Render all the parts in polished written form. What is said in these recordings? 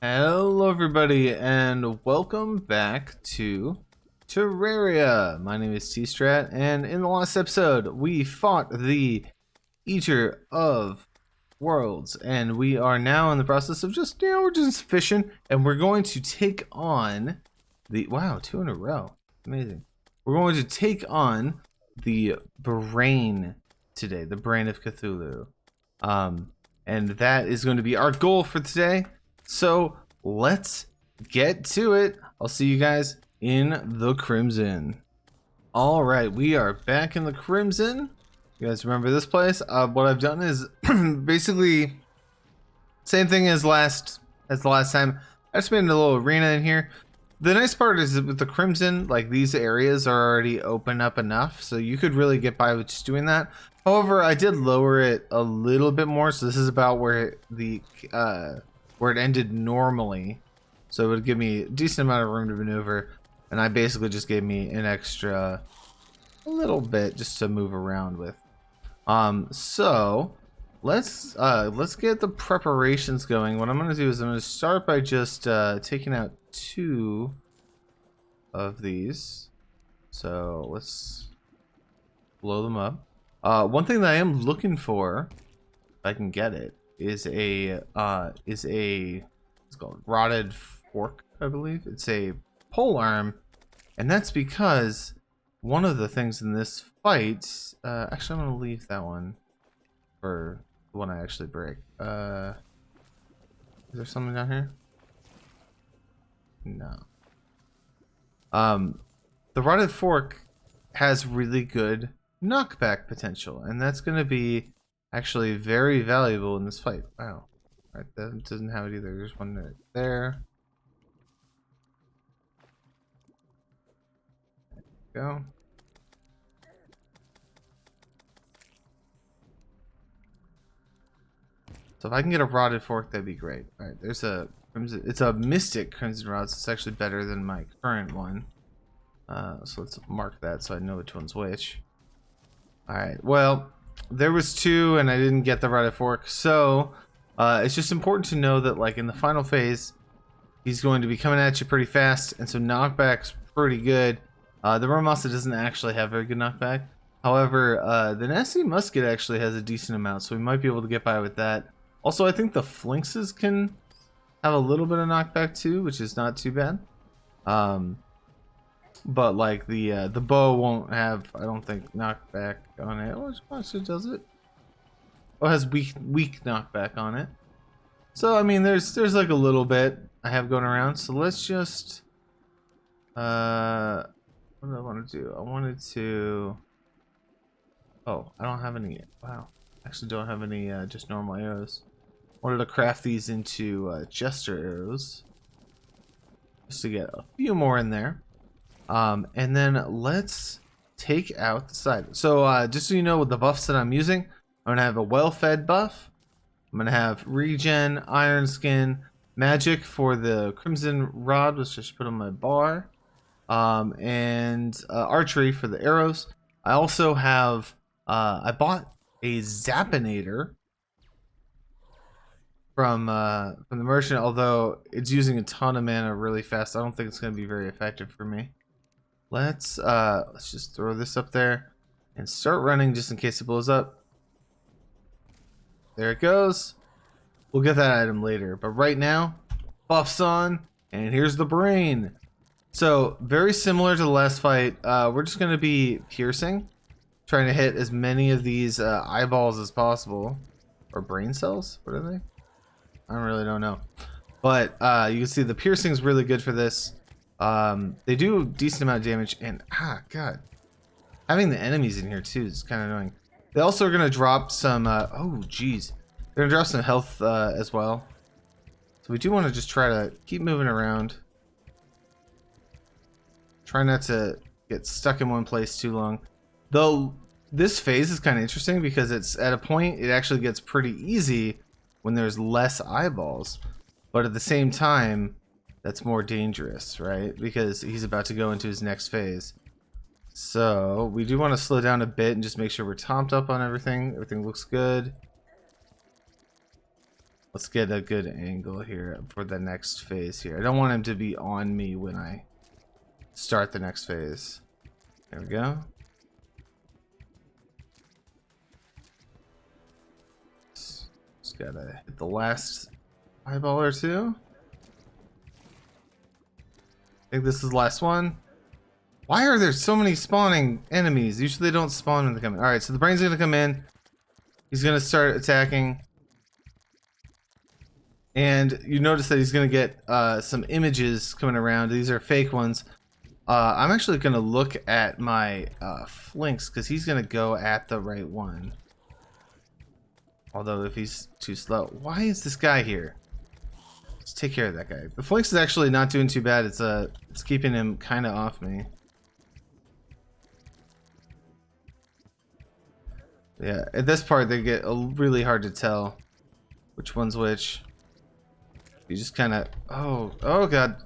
Hello everybody and welcome back to Terraria. My name is TStrat, and in the last episode we fought the Eater of Worlds, and we are now in the process of we're just fishing, and we're going to take on the two in a row. Amazing. We're going to take on the brain today, the brain of Cthulhu. And that is going to be our goal for today. So let's get to it. I'll see you guys in the Crimson. All right, we are back in the Crimson. You guys remember this place? What I've done is basically same thing as the last time. I just made a little arena in here. The nice part is that with the Crimson, like, these areas are already open up enough, so you could really get by with just doing that. However, I did lower it a little bit more, so this is about where where it ended normally. So it would give me a decent amount of room to maneuver, and I basically just gave me an extra a little bit just to move around with. So let's get the preparations going. What I'm gonna do is I'm gonna start by just taking out 2 of these. So let's blow them up. One thing that I am looking for, if I can get it, is it's called rotted fork, I believe. It's a pole arm, and that's because one of the things in this fight, actually I'm gonna leave that one for the one I actually break. Is there something down here? No. The rotted fork has really good knockback potential, and that's going to be actually very valuable in this fight. Wow. Right, that doesn't have it either. There's one right there. There we go. So if I can get a rotted fork, that'd be great. All right, there's a crimson. It's a mystic crimson rod, so it's actually better than my current one. So let's mark that so I know which one's which. All right. Well, there was 2, and I didn't get the rotted fork, so it's just important to know that, like, in the final phase, he's going to be coming at you pretty fast, and so knockback's pretty good. The Ramasa doesn't actually have very good knockback. However, the Nasty Musket actually has a decent amount, so we might be able to get by with that. Also, I think the Flinxes can have a little bit of knockback too, which is not too bad. But like the bow won't have, I don't think, knockback on it. Oh, actually does it? Oh, it has weak knockback on it. So I mean, there's like a little bit I have going around. So let's just what do I want to do? I wanted to. Oh, I don't have any. Wow, actually don't have any just normal arrows. Wanted to craft these into jester arrows just to get a few more in there. And then let's take out the side. So just so you know, with the buffs that I'm using, I'm gonna have a well-fed buff. I'm gonna have regen, iron skin, magic for the crimson rod, which I should put on my bar, and archery for the arrows. I also have I bought a Zappinator from the merchant, although it's using a ton of mana really fast. I don't think it's gonna be very effective for me. Let's just throw this up there and start running just in case it blows up. There it goes. We'll get that item later, but right now, buffs on, and here's the brain. So very similar to the last fight, we're just gonna be piercing, trying to hit as many of these eyeballs as possible, or brain cells. What are they? I don't know, but you can see the piercing is really good for this. They do a decent amount of damage, and god, having the enemies in here too is kind of annoying. They also are gonna drop some oh geez, they're gonna drop some health as well, so we do want to just try to keep moving around, try not to get stuck in one place too long. Though this phase is kind of interesting because it's at a point it actually gets pretty easy when there's less eyeballs, but at the same time that's more dangerous, right? Because he's about to go into his next phase. So we do want to slow down a bit and just make sure we're topped up on everything. Everything looks good. Let's get a good angle here for the next phase here. I don't want him to be on me when I start the next phase. There we go. Just gotta hit the last eyeball or two. I think this is the last one. Why are there so many spawning enemies? Usually they don't spawn when they come in. Alright, so the brain's gonna come in. He's gonna start attacking. And you notice that he's gonna get some images coming around. These are fake ones. I'm actually gonna look at my flanks because he's gonna go at the right one. Although if he's too slow, why is this guy here? Let's take care of that guy. The flanks is actually not doing too bad. It's keeping him kind of off me. Yeah, at this part they get really hard to tell which one's which. You just kind of oh god.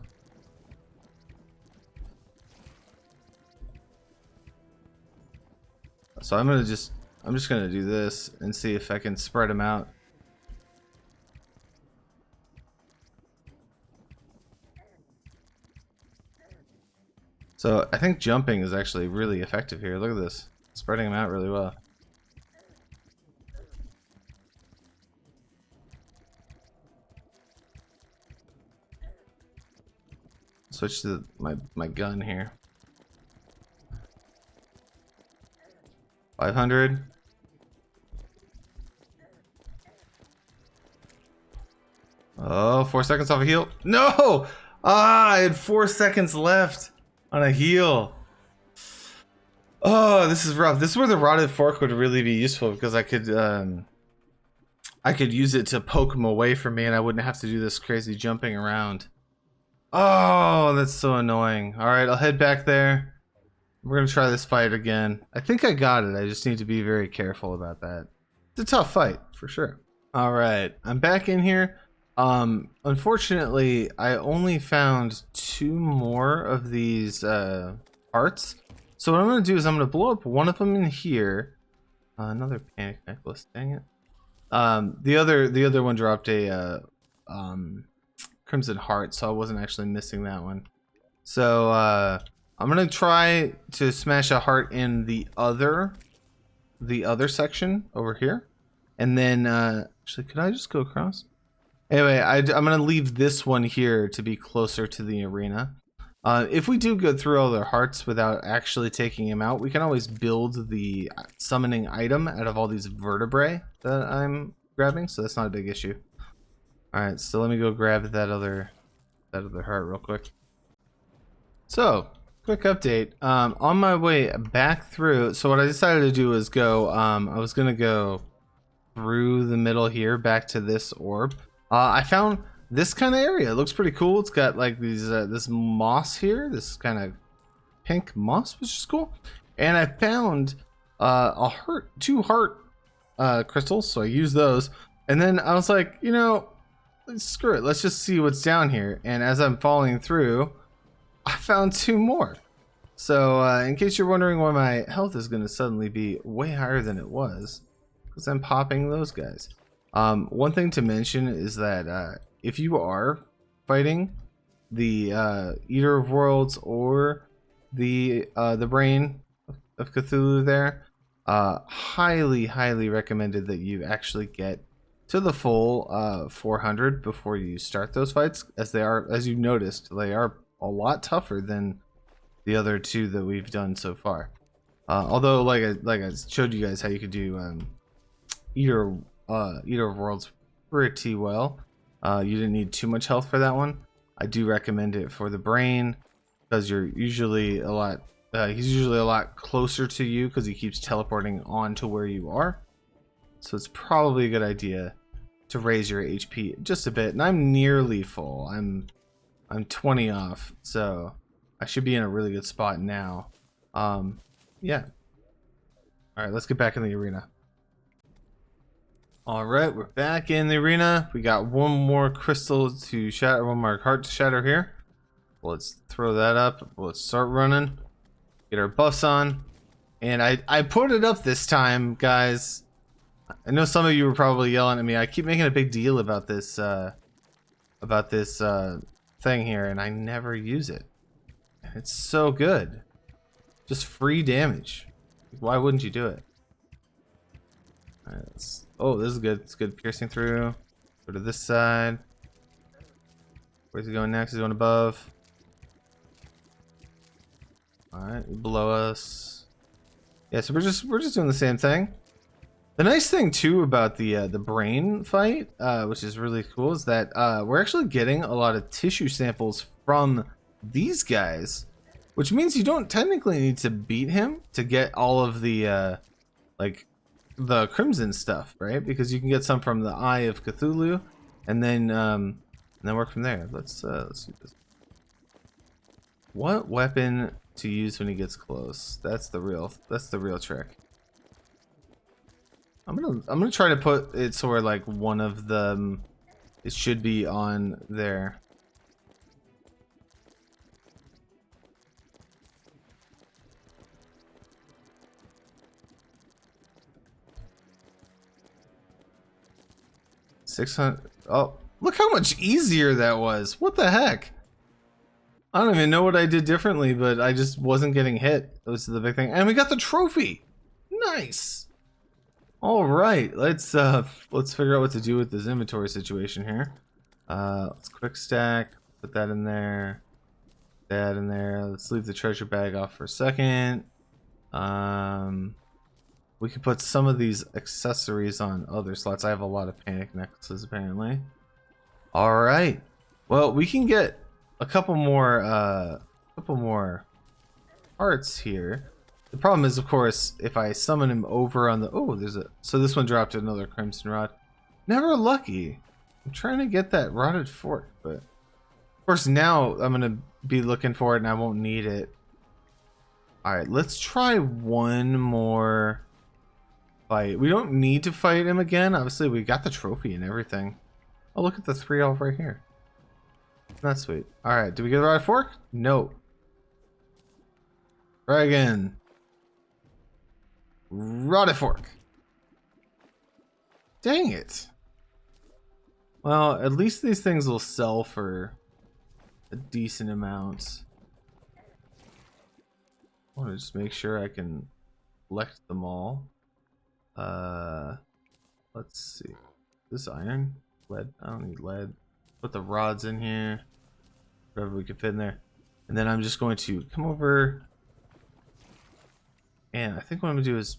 So I'm just gonna do this and see if I can spread them out. So I think jumping is actually really effective here. Look at this, spreading them out really well. Switch to my gun here. 500. Oh, 4 seconds off a heal. No! Ah, I had 4 seconds left on a heal. Oh, this is rough. This is where the rotted fork would really be useful because I could use it to poke him away from me and I wouldn't have to do this crazy jumping around. Oh, that's so annoying. Alright, I'll head back there. We're gonna try this fight again. I think I got it. I just need to be very careful about that. It's a tough fight, for sure. Alright, I'm back in here. Unfortunately, I only found 2 more of these parts. So what I'm gonna do is I'm gonna blow up one of them in here. Another panic necklace, dang it. The other one dropped a Crimson Heart, so I wasn't actually missing that one. So I'm gonna try to smash a heart in the other section over here, and then actually, could I just go across? Anyway, I'm gonna leave this one here to be closer to the arena. If we do go through all their hearts without actually taking him out, we can always build the summoning item out of all these vertebrae that I'm grabbing, so that's not a big issue. Alright, so let me go grab that other heart real quick. So, quick update. On my way back through, so what I decided to do is go, I was gonna go through the middle here back to this orb. I found this kind of area. It looks pretty cool. It's got like these this moss here, this kind of pink moss, which is cool. And I found two heart crystals, so I used those. And then I was like, you know, screw it, let's just see what's down here. And as I'm falling through, I found 2 more. So in case you're wondering why my health is going to suddenly be way higher than it was, because I'm popping those guys. One thing to mention is that if you are fighting the Eater of Worlds or the Brain of Cthulhu there, highly recommended that you actually get to the full 400 before you start those fights, as they are, as you noticed, they are a lot tougher than the other 2 that we've done so far. Although, like I showed you guys how you could do Eater of Worlds pretty well. You didn't need too much health for that one. I do recommend it for the Brain because you're usually a lot. He's usually a lot closer to you because he keeps teleporting on to where you are. So it's probably a good idea to raise your HP just a bit. And I'm nearly full. I'm 20 off, so I should be in a really good spot now. Yeah. All right, let's get back in the arena. All right, we're back in the arena. We got one more crystal to shatter, one more heart to shatter here. Let's throw that up. Let's start running. Get our buffs on. And I put it up this time, guys. I know some of you were probably yelling at me. I keep making a big deal about this thing here, and I never use it. It's so good. Just free damage. Why wouldn't you do it? All right, oh, this is good. It's good piercing through. Go to this side. Where's he going next? He's going above. Alright, below us. Yeah, so we're just doing the same thing. The nice thing too about the brain fight, which is really cool, is that we're actually getting a lot of tissue samples from these guys, which means you don't technically need to beat him to get all of the like the crimson stuff, right? Because you can get some from the Eye of Cthulhu, and then work from there. Let's do this. What weapon to use when he gets close? That's the real trick. I'm gonna try to put it so where like one of them, it should be on there. $600. Oh, look how much easier that was. What the heck? I don't even know what I did differently, but I just wasn't getting hit. That was the big thing. And we got the trophy. Nice. All right, let's figure out what to do with this inventory situation here. Let's quick stack, put that in there, that in there. Let's leave the treasure bag off for a second. We can put some of these accessories on other slots. I have a lot of panic necklaces apparently. All right, well, we can get a couple more parts here. The problem is, of course, if I summon him over on the so this one dropped another crimson rod. Never lucky. I'm trying to get that rotted fork, but of course now I'm gonna be looking for it and I won't need it. All right, let's try one more fight. We don't need to fight him again. Obviously, we got the trophy and everything. Oh, look at the 3 elf right here. That's sweet. All right, did we get the rotted fork? No. Try again. Rotted fork. Dang it. Well, at least these things will sell for a decent amount. I want to just make sure I can collect them all. Let's see. This iron? Lead? I don't need lead. Put the rods in here. Whatever we can fit in there. And then I'm just going to come over. And I think what I'm going to do is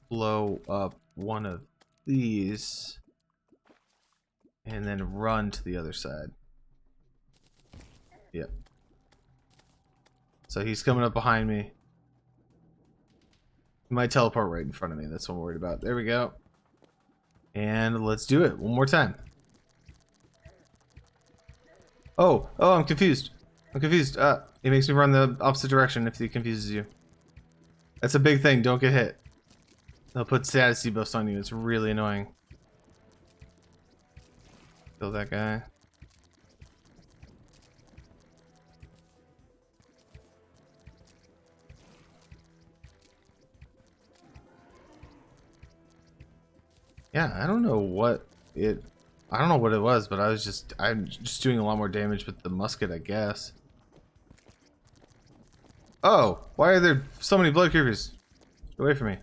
blow up one of these. And then run to the other side. Yep. So he's coming up behind me. He might teleport right in front of me. That's what I'm worried about. There we go. And let's do it one more time. Oh, I'm confused. I'm confused. It makes me run the opposite direction if he confuses you. That's a big thing. Don't get hit. They'll put status debuffs on you. It's really annoying. Kill that guy. Yeah, I don't know what it was, but I'm just doing a lot more damage with the musket, I guess. Oh, why are there so many blood creepers? Get away from me.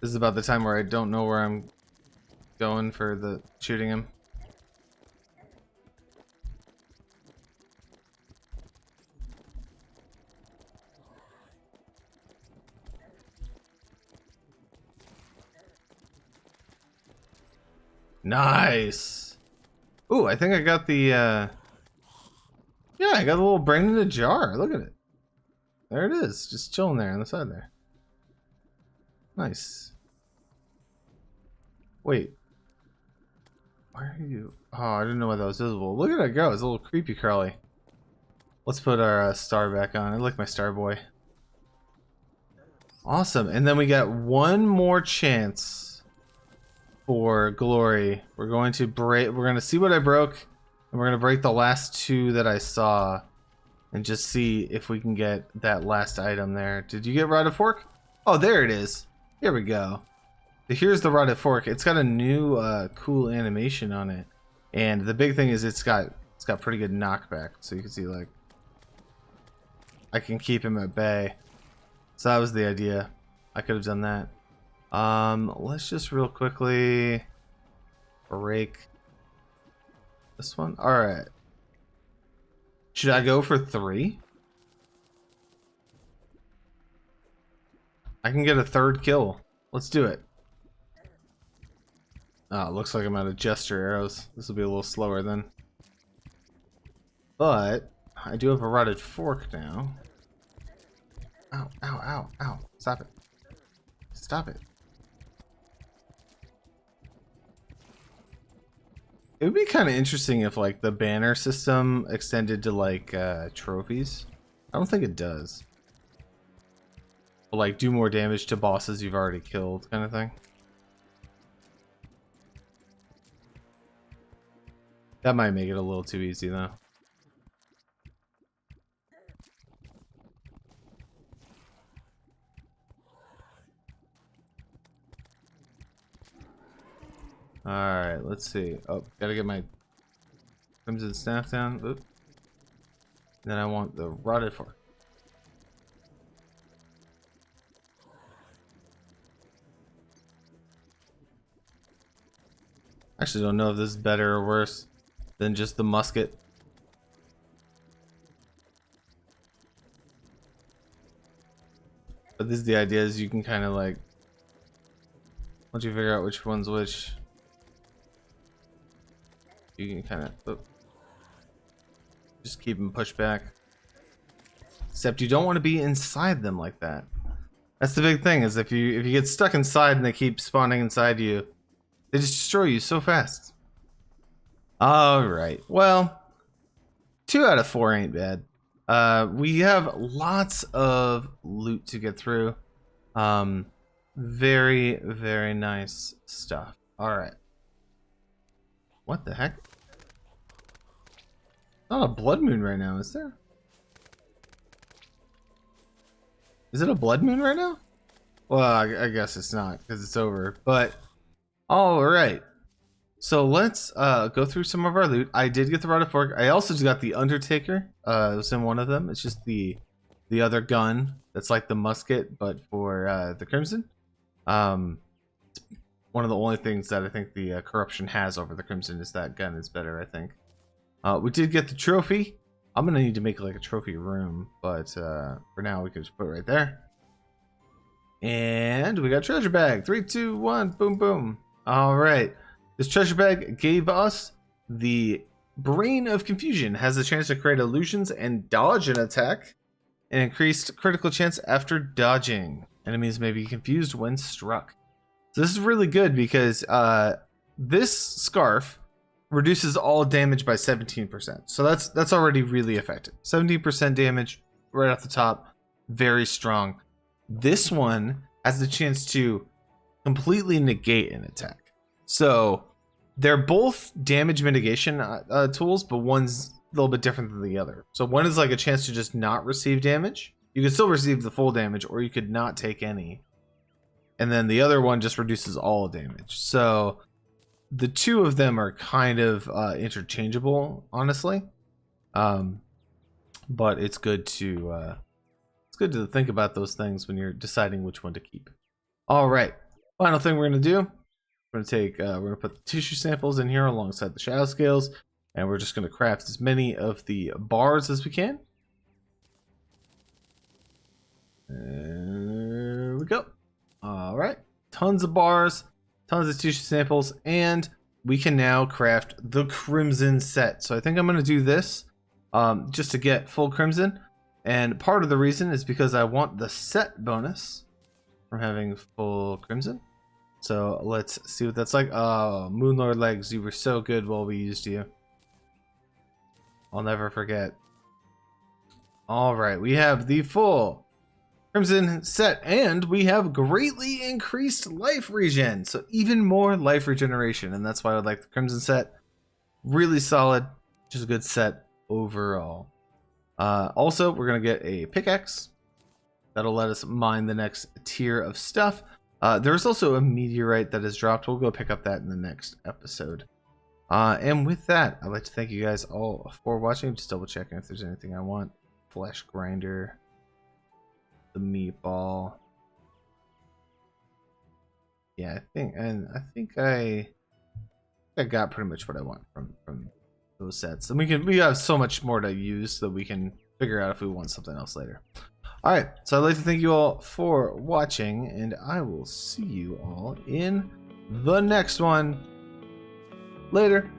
This is about the time where I don't know where I'm going for the shooting him. Nice. Ooh, I think I got the yeah, I got a little brain in a jar. Look at it. There it is, just chilling there on the side there. Nice. Wait. Where are you? Oh, I didn't know why that was visible. Look at it go. It's a little creepy crawly. Let's put our star back on. I like my star boy. Awesome. And then we got one more chance for glory. We're going to see what I broke, and we're going to break the last 2 that I saw. and just see if we can get that last item there. Did you get rotted fork? Oh, there it is. Here we go. So here's the rotted fork. It's got a new cool animation on it, and the big thing is it's got pretty good knockback. So you can see, like, I can keep him at bay. So that was the idea. I could have done that. Let's just real quickly break this one. All right. Should I go for 3? I can get a 3rd kill. Let's do it. Oh, it looks like I'm out of gesture arrows. This will be a little slower then. But I do have a rotted fork now. Ow, ow, ow, ow. Stop it. Stop it. It would be kind of interesting if, like, the banner system extended to, like, trophies. I don't think it does. But, like, do more damage to bosses you've already killed, kind of thing. That might make it a little too easy, though. Alright, let's see. Oh, gotta get my crimson staff down. Oop. Then I want the rotted fork. Actually, don't know if this is better or worse than just the musket. But this is the idea, is you can kind of, like, once you figure out which one's which, you can kind of just keep them pushed back. Except you don't want to be inside them like that. That's the big thing, is if you get stuck inside and they keep spawning inside you, they just destroy you so fast. Alright, well, 2 out of 4 ain't bad. We have lots of loot to get through. Very, very nice stuff. Alright. What the heck? Not a blood moon right now, is there? Is it a blood moon right now? Well, I guess it's not, because it's over. But, alright. So let's go through some of our loot. I did get the rotted fork. I also just got the Undertaker. It was in one of them. It's just the other gun that's like the musket, but for the Crimson. One of the only things that I think the corruption has over the Crimson is that gun is better, I think. We did get the trophy. I'm gonna need to make like a trophy room, but for now we can just put it right there. And we got treasure bag. 3, 2, 1, boom, boom. All right. This treasure bag gave us the Brain of Confusion. Has the chance to create illusions and dodge an attack. An increased critical chance after dodging. Enemies may be confused when struck. So this is really good because this scarf reduces all damage by 17%. So that's already really effective. 17% damage right off the top. Very strong. This one has the chance to completely negate an attack. So they're both damage mitigation tools, but one's a little bit different than the other. So one is like a chance to just not receive damage. You can still receive the full damage, or you could not take any. And then the other one just reduces all damage. So the two of them are kind of interchangeable, honestly. But it's good to think about those things when you're deciding which one to keep. All right, final thing we're gonna do. We're gonna put the tissue samples in here alongside the shadow scales, and we're just gonna craft as many of the bars as we can. There we go. All right, tons of bars, tons of tissue samples, and we can now craft the Crimson set. So I think I'm gonna do this just to get full Crimson, and part of the reason is because I want the set bonus from having full Crimson. So let's see what that's like. Oh, Moonlord legs, you were so good while we used you. I'll never forget. All right, we have the full Crimson set, and we have greatly increased life regen. So even more life regeneration, and that's why I would like the Crimson set. Really solid, just a good set overall. Also, we're going to get a pickaxe. That'll let us mine the next tier of stuff. There's also a meteorite that is dropped. We'll go pick up that in the next episode. And with that, I'd like to thank you guys all for watching. Just double checking if there's anything I want. Flesh grinder. The meatball. Yeah, I think I got pretty much what I want from those sets. And we have so much more to use that we can figure out if we want something else later. Alright, so I'd like to thank you all for watching, and I will see you all in the next one. Later.